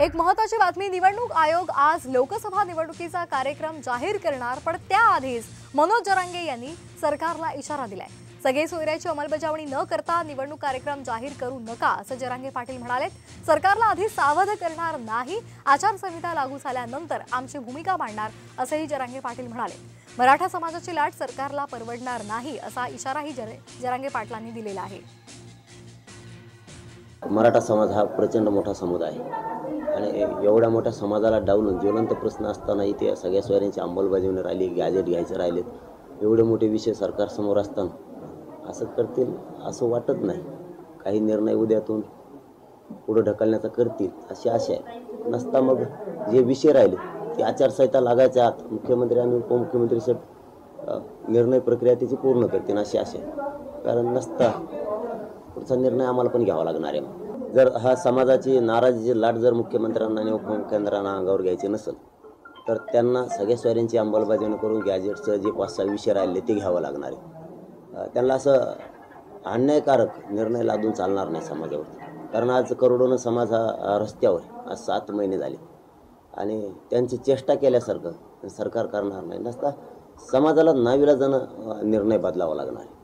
एक महत्त्वाची बातमी, निवडणूक आयोग आज लोकसभा निवडणुकीचा कार्यक्रम जाहीर करणार, पण त्याआधीच मनोज जरांगे यांनी सरकारला इशारा दिलाय। सगळे सोयऱ्याची अंमलबजावणी न करता निवडणूक कार्यक्रम जाहीर करू नका असं जरांगे पाटील म्हणाले। सरकारला आधी सावध करणार नाही, आचारसंहिता लागू झाल्यानंतर आमची भूमिका मांडणार असंही जरांगे पाटील म्हणाले। मराठा समाजाची लाट सरकारला परवडणार नाही असा इशाराही जरांगे पाटलांनी दिलेला आहे। मराठा समाज हा प्रचंड मोठा समुदाय आहे आणि एवढ्या मोठ्या समाजाला डावलून ज्वलंत प्रश्न असताना इथे सगळ्या सोयऱ्यांची अंमलबजावणी राहिली, गॅजेट घ्यायचे राहिलेत, एवढे मोठे विषय सरकारसमोर असताना असं करतील असं वाटत नाही। काही निर्णय उद्यातून पुढे ढकलण्याचा करतील अशी आशा आहे। नसता मग जे विषय राहिले ते आचारसंहिता लागायच्या आत मुख्यमंत्री आणि उपमुख्यमंत्री साहेब निर्णय प्रक्रिया त्याची पूर्ण करतील अशी आशा आहे। कारण नसता पुढचा निर्णय आम्हाला पण घ्यावा लागणार आहे। जर हा समाजाची नाराजीची लाट जर मुख्यमंत्र्यांना आणि उपमुख्यमंत्र्यांना अंगावर घ्यायची नसेल तर त्यांना सगळ्या सोयऱ्यांची अंमलबजावणी करून गॅजेटचं जे 5-6 विषय राहिले ते घ्यावं लागणार आहे। त्यांना असं अन्यायकारक निर्णय लादून चालणार नाही समाजावर। कारण आज करोडोनं समाज हा रस्त्यावर आहे। आज 7 महिने झाले आणि त्यांची चेष्टा केल्यासारखं सरकार करणार नाही। नसता समाजाला नाविलाजानं निर्णय बदलावा लागणार आहे।